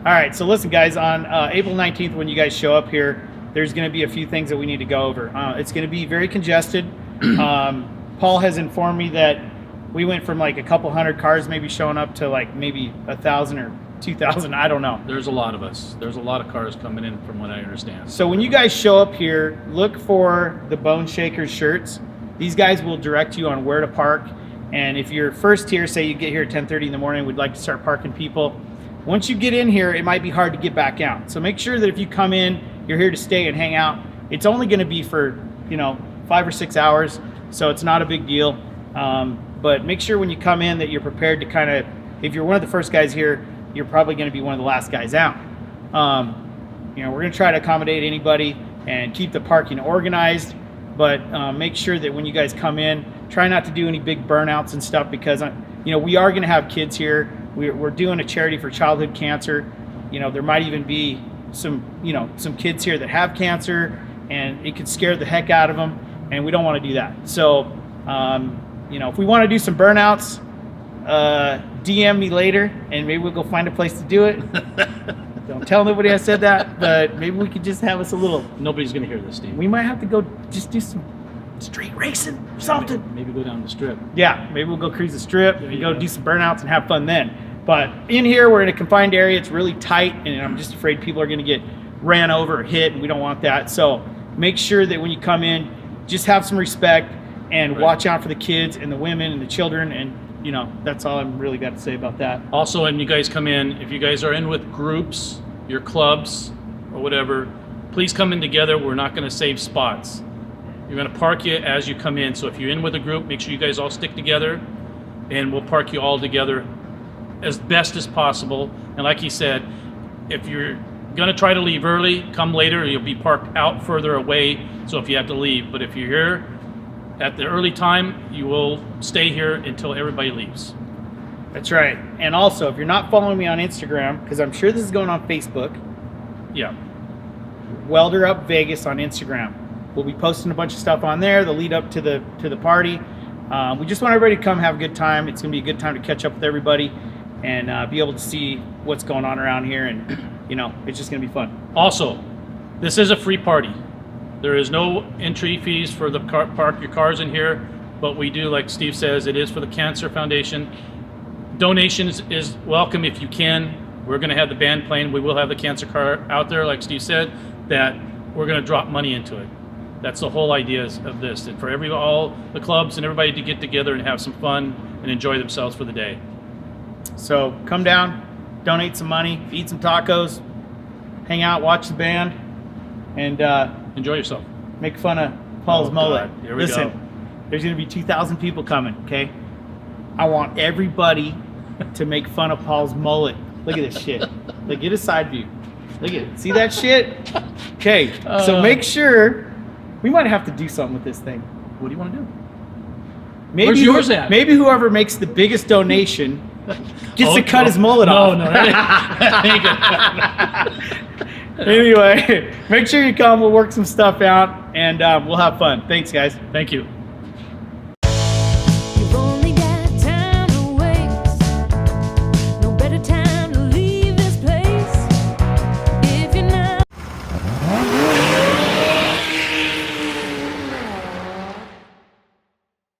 All right, so listen, guys, on April 19th, when you guys show up here, there's going to be a few things that we need to go over. It's going to be very congested. Paul has informed me that we went from like a couple hundred cars maybe showing up to like maybe 1,000 or 2,000. I don't know. There's a lot of us. There's a lot of cars coming in from what I understand. So when you guys show up here, look for the Bone Shakers shirts. These guys will direct you on where to park. And if you're first here, say you get here at 10:30 in the morning, we'd like to start parking people. Once you get in here, it might be hard to get back out. So make sure that if you come in, you're here to stay and hang out. It's only going to be for, 5 or 6 hours, so it's not a big deal. But make sure when you come in that you're prepared to kind of, if you're one of the first guys here, you're probably going to be one of the last guys out. We're going to try to accommodate anybody and keep the parking organized, but make sure that when you guys come in, try not to do any big burnouts and stuff, because we are going to have kids here. We're doing a charity for childhood cancer. There might even be some kids here that have cancer, and it could scare the heck out of them, and we don't want to do that. So, if we want to do some burnouts, DM me later, and maybe we'll go find a place to do it. Don't tell nobody I said that, but maybe we could just have us a little. Nobody's going to hear this, Steve. We might have to go just do some street racing or something. Maybe go down the strip. Yeah, maybe we'll go cruise the strip and go do some burnouts and have fun then. But in here, we're in a confined area. It's really tight, and I'm just afraid people are going to get ran over or hit, and we don't want that. So make sure that when you come in, just have some respect and watch out for the kids and the women and the children, and that's all I'm really got to say about that. Also, when you guys come in, if you guys are in with groups, your clubs, or whatever, please come in together. We're not going to save spots. You're going to park you as you come in. So if you're in with a group, make sure you guys all stick together, and we'll park you all together as best as possible. And like he said, if you're going to try to leave early, come later. You'll be parked out further away, so if you have to leave. But if you're here at the early time, you will stay here until everybody leaves. That's right. And also, if you're not following me on Instagram, because I'm sure this is going on Facebook. Yeah. WelderUp Vegas on Instagram. We'll be posting a bunch of stuff on there, the lead up to the party. We just want everybody to come have a good time. It's going to be a good time to catch up with everybody and be able to see what's going on around here. And, it's just going to be fun. Also, this is a free party. There is no entry fees for the park your cars in here, but we do, like Steve says, it is for the Cancer Foundation. Donations is welcome if you can. We're going to have the band playing. We will have the cancer car out there, like Steve said, that we're going to drop money into it. That's the whole idea of this, and for all the clubs and everybody to get together and have some fun and enjoy themselves for the day. So come down, donate some money, eat some tacos, hang out, watch the band, and enjoy yourself. Make fun of Paul's mullet. Here we Listen, go. There's going to be 2,000 people coming, okay? I want everybody to make fun of Paul's mullet. Look at this shit. Look, get a side view. Look at it. See that shit? Okay, so make sure. We might have to do something with this thing. What do you want to do? Maybe Where's yours at? Maybe whoever makes the biggest donation gets to cut his mullet off. No, that ain't good. Anyway, make sure you come. We'll work some stuff out, and we'll have fun. Thanks, guys. Thank you.